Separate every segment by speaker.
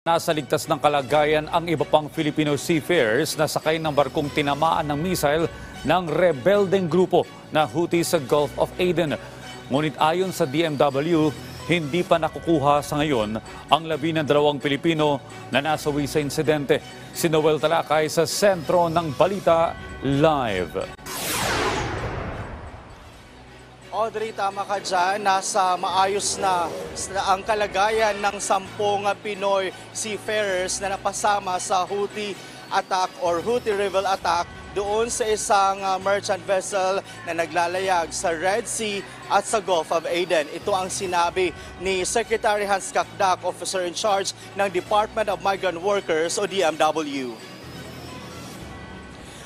Speaker 1: Nasa ligtas ng kalagayan ang iba pang Filipino seafarers na sakay ng barkong tinamaan ng missile ng rebeldeng grupo na Houthi sa Gulf of Aden. Ngunit ayon sa DMW, hindi pa nakukuha sa ngayon ang 12 Pilipino na nasawi sa insidente. Si Noel Talakay sa sentro ng Balita Live.
Speaker 2: Audrey, tama ka dyan. Nasa maayos na ang kalagayan ng 10 Pinoy seafarers na napasama sa Houthi attack or Houthi rebel attack doon sa isang merchant vessel na naglalayag sa Red Sea at sa Gulf of Aden. Ito ang sinabi ni Secretary Hans Kakdak, Officer in Charge ng Department of Migrant Workers o DMW.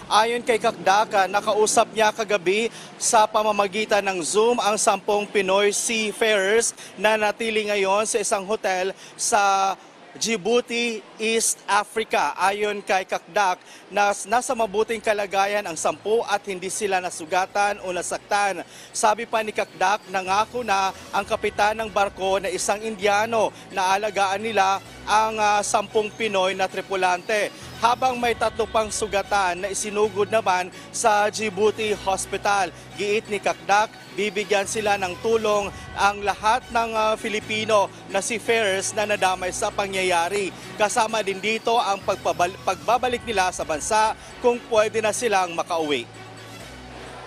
Speaker 2: Ayon kay Kakdak, nakausap niya kagabi sa pamamagitan ng Zoom ang 10 Pinoy seafarers na natili ngayon sa isang hotel sa Djibouti, East Africa. Ayon kay Kakdak, nasa mabuting kalagayan ang 10 at hindi sila nasugatan o nasaktan. Sabi pa ni Kakdak, nangako na ang kapitan ng barko na isang Indiano na alagaan nila ang 10 Pinoy na tripulante. Habang may 3 pang sugatan na isinugod naman sa Djibouti Hospital. Giit ni Kakdak, bibigyan sila ng tulong ang lahat ng Filipino na seafarers na nadamay sa pangyayari. Kasama din dito ang pagbabalik nila sa bansa kung pwede na silang makauwi.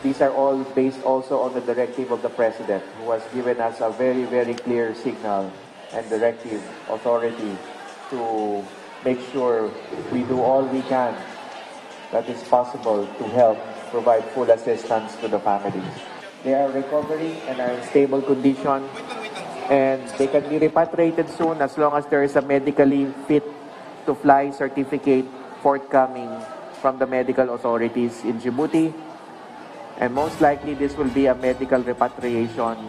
Speaker 3: These are all based also on the directive of the President, who has given us a very, very clear signal and directive authority to make sure we do all we can that is possible to help provide full assistance to the families. They are recovering and are in stable condition, and they can be repatriated soon as long as there is a medically fit to fly certificate forthcoming from the medical authorities in Djibouti. And most likely this will be a medical repatriation.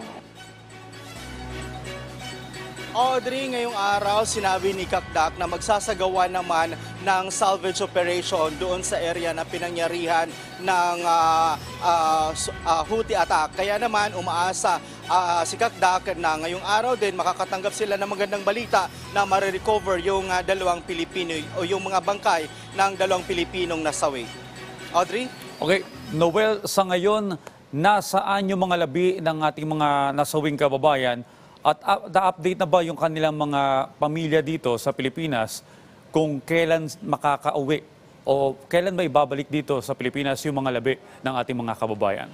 Speaker 2: Audrey, ngayong araw sinabi ni Kakdak na magsasagawa naman ng salvage operation doon sa area na pinangyarihan ng Houthi attack. Kaya naman umaasa si Kakdak na ngayong araw din makakatanggap sila ng magandang balita na marirecover yung 2 Pilipino o yung mga bangkay ng 2 Pilipinong nasawi. Audrey?
Speaker 1: Okay, Noel, sa ngayon, nasaan yung mga labi ng ating mga nasawing kababayan? At na-update na ba yung kanilang mga pamilya dito sa Pilipinas kung kailan makakauwi o kailan ba ibabalik dito sa Pilipinas yung mga labi ng ating mga kababayan?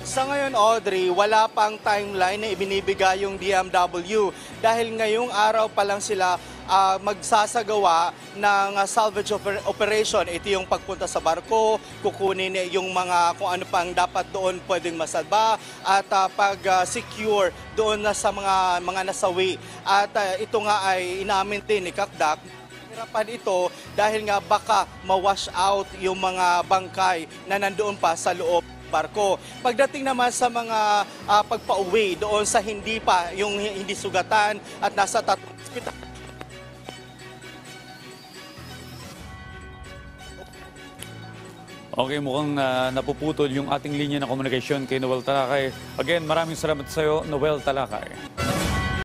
Speaker 2: Sa ngayon, Audrey, wala pang timeline na ibinibigay yung DMW dahil ngayong araw pa lang sila magsasagawa ng salvage operation. Ito yung pagpunta sa barko, kukunin yung mga kung ano pang dapat doon pwedeng masalba at pag-secure doon na sa mga nasawi. At ito nga ay inamin din ni Kakdak. Hirapan ito dahil nga baka ma-wash out yung mga bangkay na nandoon pa sa loob barko. Pagdating naman sa mga pagpauwi doon sa hindi pa, yung hindi sugatan at nasa hospital.
Speaker 1: Okay, mukhang napuputol yung ating linya ng komunikasyon kay Noel Talakay. Again, maraming salamat sa iyo, Noel Talakay.